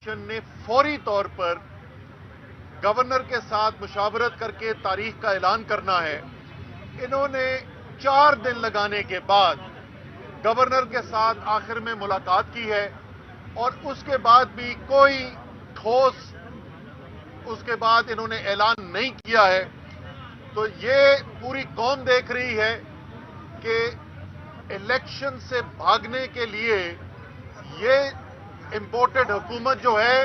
نے فوری طور پر گورنر کے ساتھ مشاورت کر کے تاریخ کا اعلان کرنا ہے۔ انہوں نے 4 دن لگانے کے بعد گورنر کے ساتھ آخر میں ملاقات کی ہے اور اس کے بعد بھی کوئی ٹھوس اس کے بعد انہوں نے اعلان نہیں کیا ہے۔ تو یہ پوری قوم دیکھ رہی ہے کہ الیکشن سے بھاگنے کے لیے یہ امپورٹڈ حکومت جو ہے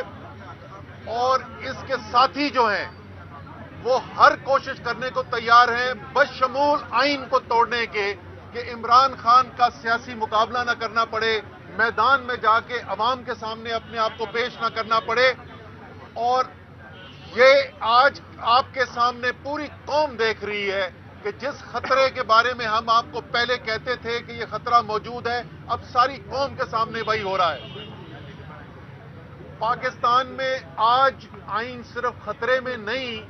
اور اس کے ساتھی جو ہیں وہ ہر کوشش کرنے کو تیار ہیں بشمول آئین کو توڑنے کے کہ عمران خان کا سیاسی مقابلہ نہ کرنا پڑے، میدان میں جا کے عوام کے سامنے اپنے آپ کو پیش نہ کرنا پڑے۔ اور یہ آج آپ کے سامنے پوری قوم دیکھ رہی ہے کہ جس خطرے کے بارے میں ہم آپ کو پہلے کہتے تھے کہ یہ خطرہ موجود ہے، اب ساری قوم کے سامنے وہی ہو رہا ہے۔ پاکستان میں آج آئین صرف خطرے میں نہیں،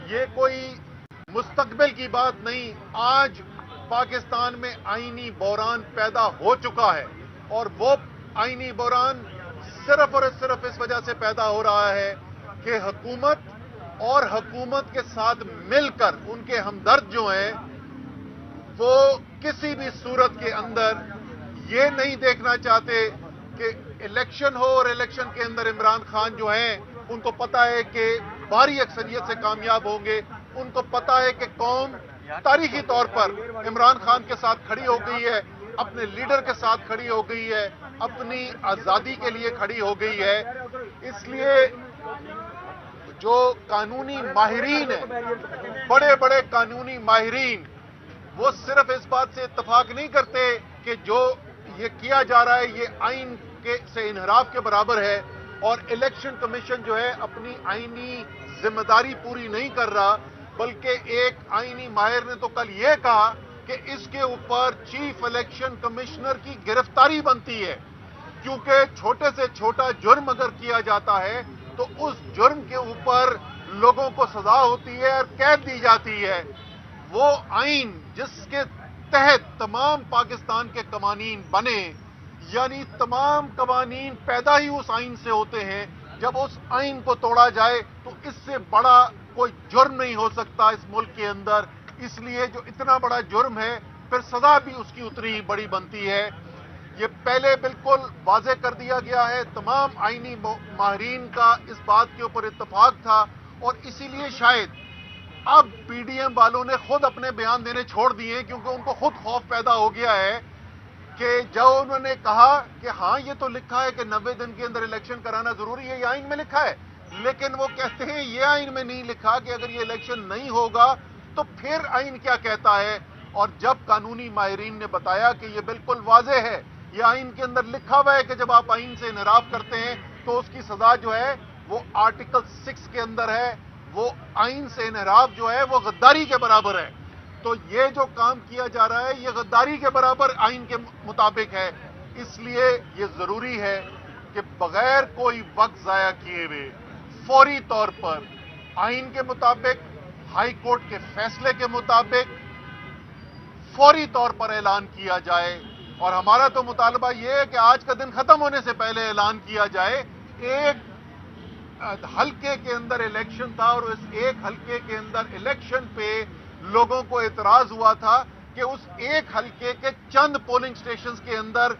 یہ کوئی مستقبل کی بات نہیں، آج پاکستان میں آئینی بحران پیدا ہو چکا ہے اور وہ آئینی بحران صرف اور صرف اس وجہ سے پیدا ہو رہا ہے کہ حکومت اور حکومت کے ساتھ مل کر ان کے ہمدرد جو ہیں وہ کسی بھی صورت کے اندر یہ نہیں دیکھنا چاہتے کہ الیکشن ہو اور الیکشن کے اندر عمران خان جو ہیں ان کو پتا ہے کہ بھاری اکثریت سے کامیاب ہوں گے، ان کو پتا ہے کہ قوم تاریخی طور پر عمران خان کے ساتھ کھڑی ہو گئی ہے، اپنے لیڈر کے ساتھ کھڑی ہو گئی ہے، اپنی آزادی کے لیے کھڑی ہو گئی ہے۔ اس لیے جو قانونی ماہرین ہیں، بڑے بڑے قانونی ماہرین، وہ صرف اس بات سے اتفاق نہیں کرتے کہ جو یہ کیا جا رہا ہے یہ آئین سے انحراف کے برابر ہے اور الیکشن کمیشن جو ہے اپنی آئینی ذمہ داری پوری نہیں کر رہا، بلکہ ایک آئینی ماہر نے تو کل یہ کہا کہ اس کے اوپر چیف الیکشن کمشنر کی گرفتاری بنتی ہے، کیونکہ چھوٹے سے چھوٹا جرم اگر کیا جاتا ہے تو اس جرم کے اوپر لوگوں کو سزا ہوتی ہے اور قید دی جاتی ہے۔ وہ آئین جس کے تحت تمام پاکستان کے قوانین بنے، یعنی تمام قوانین پیدا ہی اس آئین سے ہوتے ہیں، جب اس آئین کو توڑا جائے تو اس سے بڑا کوئی جرم نہیں ہو سکتا اس ملک کے اندر۔ اس لیے جو اتنا بڑا جرم ہے پھر سزا بھی اس کی اتنی ہی بڑی بنتی ہے۔ یہ پہلے بالکل واضح کر دیا گیا ہے، تمام آئینی ماہرین کا اس بات کے اوپر اتفاق تھا اور اسی لیے شاید اب پی ڈی ایم والوں نے خود اپنے بیان دینے چھوڑ دیے کیونکہ ان کو خود خوف پیدا ہو گیا ہے کہ جو انہوں نے کہا کہ ہاں یہ تو لکھا ہے کہ 90 دن کے اندر الیکشن کرانا ضروری ہے، یہ آئین میں لکھا ہے، لیکن وہ کہتے ہیں یہ آئین میں نہیں لکھا کہ اگر یہ الیکشن نہیں ہوگا تو پھر آئین کیا کہتا ہے۔ اور جب قانونی ماہرین نے بتایا کہ یہ بالکل واضح ہے، یہ آئین کے اندر لکھا ہوا ہے کہ جب آپ آئین سے انحراف کرتے ہیں تو اس کی سزا جو ہے وہ آرٹیکل 6 کے اندر ہے، وہ آئین سے انحراف جو ہے وہ غداری کے برابر ہے۔ تو یہ جو کام کیا جا رہا ہے یہ غداری کے برابر آئین کے مطابق ہے۔ اس لیے یہ ضروری ہے کہ بغیر کوئی وقت ضائع کیے ہوئے فوری طور پر آئین کے مطابق، ہائی کورٹ کے فیصلے کے مطابق فوری طور پر اعلان کیا جائے۔ اور ہمارا تو مطالبہ یہ ہے کہ آج کا دن ختم ہونے سے پہلے اعلان کیا جائے۔ ایک حلقے کے اندر الیکشن تھا اور اس ایک حلقے کے اندر الیکشن پہ لوگوں کو اعتراض ہوا تھا کہ اس ایک حلقے کے چند پولنگ سٹیشنز کے اندر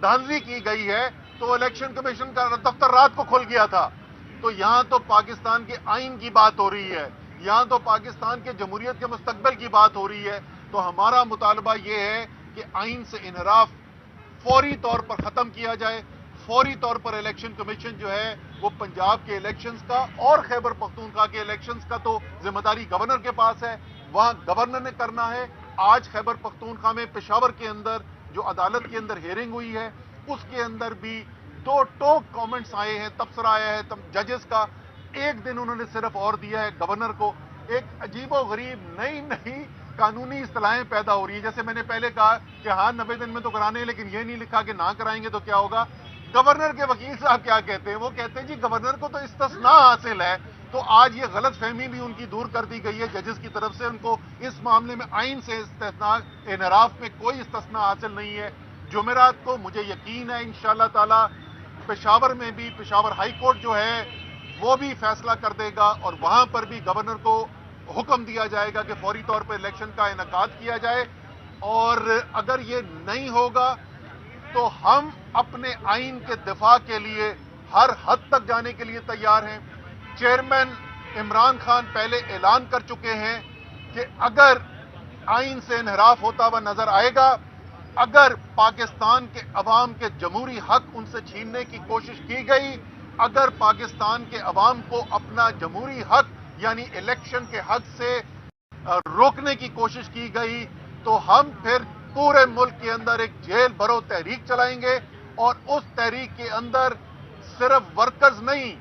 دھاندلی کی گئی ہے، تو الیکشن کمیشن کا دفتر رات کو کھل گیا تھا۔ تو یہاں تو پاکستان کے آئین کی بات ہو رہی ہے، یہاں تو پاکستان کے جمہوریت کے مستقبل کی بات ہو رہی ہے۔ تو ہمارا مطالبہ یہ ہے کہ آئین سے انحراف فوری طور پر ختم کیا جائے، فوری طور پر الیکشن کمیشن جو ہے وہ پنجاب کے الیکشنز کا اور خیبر پختونخوا کے الیکشنز کا تو ذمہ داری گورنر کے پاس ہے، وہاں گورنر نے کرنا ہے۔ آج خیبر پختونخوا میں پشاور کے اندر جو عدالت کے اندر ہیئرنگ ہوئی ہے اس کے اندر بھی 2 ٹوک کامنٹس آئے ہیں، تبصرہ آیا ہے ججز کا، ایک دن انہوں نے صرف اور دیا ہے گورنر کو۔ ایک عجیب و غریب نئی قانونی اصطلاحیں پیدا ہو رہی ہیں، جیسے میں نے پہلے کہا کہ ہاں 90 دن میں تو کرانے ہیں لیکن یہ نہیں لکھا کہ نہ کرائیں گے تو کیا ہوگا۔ گورنر کے وکیل صاحب کیا کہتے ہیں؟ وہ کہتے ہیں جی گورنر کو تو استثناء حاصل ہے۔ تو آج یہ غلط فہمی بھی ان کی دور کر دی گئی ہے ججز کی طرف سے، ان کو اس معاملے میں آئین سے استثناء انحراف میں کوئی استثناء حاصل نہیں ہے۔ جمعرات کو مجھے یقین ہے انشاءاللہ تعالی पेशावर में भी पेशावर हाई कोर्ट जो है वो भी फैसला कर देगा और वहां पर भी गवर्नर को हुक्म दिया जाएगा कि फौरी तौर पर इलेक्शन का इनेकाद किया जाए। और अगर ये नहीं होगा तो हम अपने आइन के दिफा के लिए हर हद तक जाने के लिए तैयार हैं। चेयरमैन इमरान खान पहले ऐलान कर चुके हैं कि अगर आइन से इनहराफ होता हुआ नजर आएगा, अगर पाकिस्तान के अवाम के जमहूरी हक उनसे छीनने की कोशिश की गई, अगर पाकिस्तान के अवाम को अपना जमहूरी हक यानी इलेक्शन के हक से रोकने की कोशिश की गई, तो हम फिर पूरे मुल्क के अंदर एक जेल भरो तहरीक चलाएंगे। और उस तहरीक के अंदर सिर्फ वर्कर्स नहीं,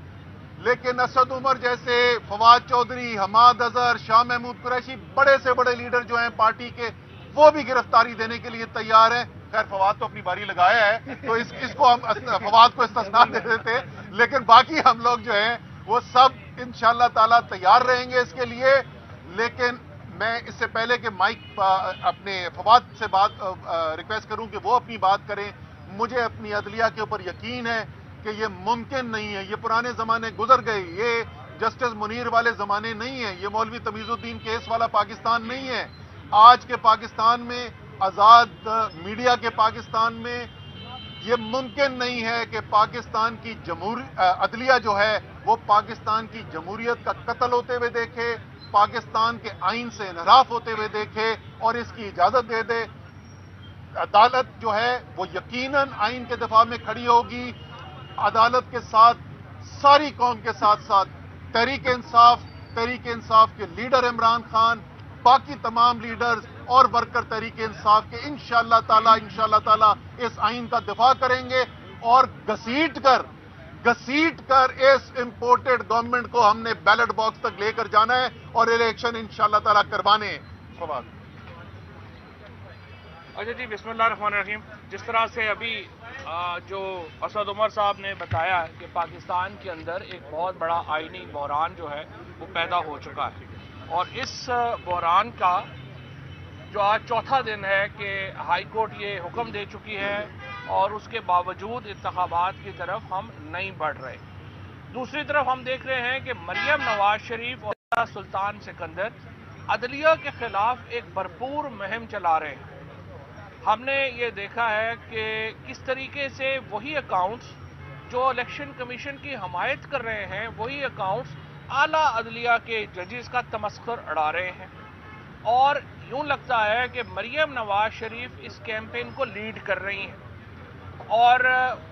लेकिन असद उमर जैसे, फवाद चौधरी, हमाद अजहर, शाह महमूद कुरैशी, बड़े से बड़े लीडर जो हैं पार्टी के, वो भी गिरफ्तारी देने के लिए तैयार हैं। खैर फवाद तो अपनी बारी लगाया है, तो इसको हम फवाद को इस्तिस्ना दे देते, लेकिन बाकी हम लोग जो हैं वो सब इंशाअल्लाह ताला तैयार रहेंगे इसके लिए। लेकिन मैं इससे पहले कि माइक अपने फवाद से बात रिक्वेस्ट करूं कि वो अपनी बात करें, मुझे अपनी अदलिया के ऊपर यकीन है कि ये मुमकिन नहीं है। ये पुराने जमाने गुजर गए, ये जस्टिस मुनीर वाले जमाने नहीं है, ये मौलवी तमीजुद्दीन केस वाला पाकिस्तान नहीं है। आज के पाकिस्तान में, आजाद मीडिया के पाकिस्तान में, ये मुमकिन नहीं है कि पाकिस्तान की अदलिया जो है वो पाकिस्तान की जमहूरियत का कत्ल होते हुए देखे, पाकिस्तान के आइन से इनहराफ होते हुए देखे और इसकी इजाजत दे दे। अदालत जो है वो यकीनन आइन के दिफा में खड़ी होगी। अदालत के साथ सारी कौम के साथ साथ तहरीक इंसाफ के लीडर इमरान खान, बाकी तमाम लीडर्स और वर्कर तहरीक इंसाफ के इंशाअल्लाह ताला इस आइन का दिफा करेंगे और घसीट कर इस इंपोर्टेड गवर्नमेंट को हमने बैलेट बॉक्स तक लेकर जाना है और इलेक्शन इंशाअल्लाह ताला करवाने हैं। फवाद। अच्छा जी, बिस्मिल्लाहिर्रहमानिर्रहीम। जिस तरह से अभी जो असद उमर साहब ने बताया कि पाकिस्तान के अंदर एक बहुत बड़ा आईनी बहरान जो है वो पैदा हो चुका है, और इस बहरान का जो आज चौथा दिन है कि हाई कोर्ट ये हुक्म दे चुकी है और उसके बावजूद इंतखाबात की तरफ हम नहीं बढ़ रहे। दूसरी तरफ हम देख रहे हैं कि मरियम नवाज शरीफ और सुल्तान सिकंदर अदलिया के खिलाफ एक भरपूर मुहिम चला रहे हैं। हमने ये देखा है कि किस तरीके से वही अकाउंट्स जो इलेक्शन कमीशन की हमायत कर रहे हैं, वही अकाउंट्स आला अदलिया के जजेस का तमस्खुर उड़ा रहे हैं। और यूं लगता है कि मरियम नवाज शरीफ इस कैंपेन को लीड कर रही हैं, और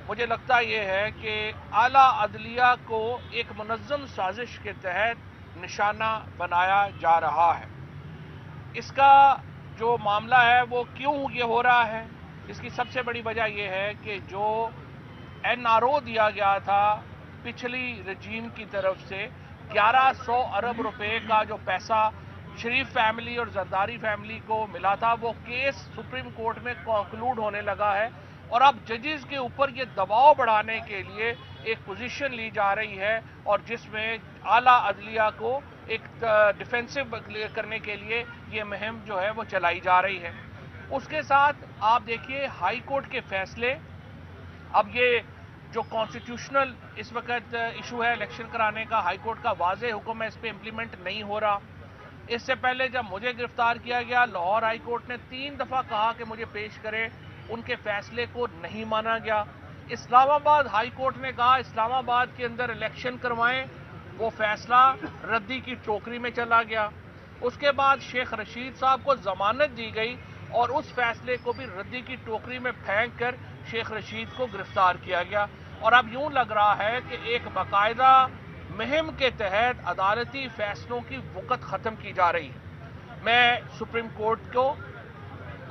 मुझे लगता यह है कि आला अदलिया को एक मुनज़्ज़म साजिश के तहत निशाना बनाया जा रहा है। इसका जो मामला है वो क्यों ये हो रहा है, इसकी सबसे बड़ी वजह यह है कि जो NRO दिया गया था पिछली रजीम की तरफ से 1100 अरब रुपए का जो पैसा शरीफ फैमिली और जरदारी फैमिली को मिला था, वो केस सुप्रीम कोर्ट में कंक्लूड होने लगा है। और अब जजेस के ऊपर ये दबाव बढ़ाने के लिए एक पोजीशन ली जा रही है, और जिसमें आला अदलिया को एक डिफेंसिव करने के लिए ये मुहिम जो है वो चलाई जा रही है। उसके साथ आप देखिए हाई कोर्ट के फैसले, अब ये जो कॉन्स्टिट्यूशनल इस वक्त इशू है इलेक्शन कराने का, हाई कोर्ट का वाज़ेह हुक्म है, इस पर इम्प्लीमेंट नहीं हो रहा। इससे पहले जब मुझे गिरफ्तार किया गया, लाहौर हाई कोर्ट ने 3 दफ़ा कहा कि मुझे पेश करें, उनके फैसले को नहीं माना गया। इस्लामाबाद हाई कोर्ट ने कहा इस्लामाबाद के अंदर इलेक्शन करवाएं, वो फैसला रद्दी की टोकरी में चला गया। उसके बाद शेख रशीद साहब को जमानत दी गई और उस फैसले को भी रद्दी की टोकरी में फेंक कर शेख रशीद को गिरफ्तार किया गया। और अब यूं लग रहा है कि एक बाकायदा मुहिम के तहत अदालती फैसलों की वक़्त ख़त्म की जा रही है। मैं सुप्रीम कोर्ट को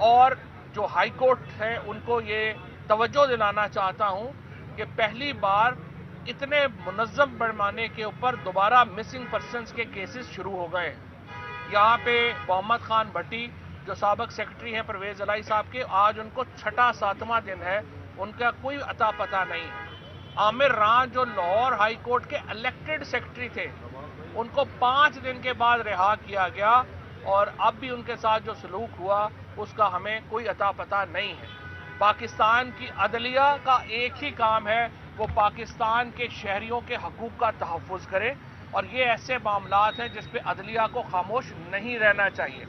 और जो हाई कोर्ट है उनको ये तवज्जो दिलाना चाहता हूं कि पहली बार इतने मुनज़्ज़म पैमाने के ऊपर दोबारा मिसिंग पर्सनस के केसेस शुरू हो गए हैं। यहाँ पे मोहम्मद खान भट्टी जो साबिक़ सेक्रेटरी हैं परवेज़ इलाही साहब के, आज उनको 6वां-7वां दिन है, उनका कोई अता पता नहीं है। आमिर रान जो लाहौर हाई कोर्ट के इलेक्टेड सेक्रेटरी थे, उनको 5 दिन के बाद रिहा किया गया, और अब भी उनके साथ जो सलूक हुआ उसका हमें कोई अता पता नहीं है। पाकिस्तान की अदलिया का एक ही काम है وہ پاکستان کے شہریوں کے حقوق کا تحفظ کرے، اور یہ ایسے معاملات ہیں جس پہ عدلیہ کو خاموش نہیں رہنا چاہیے۔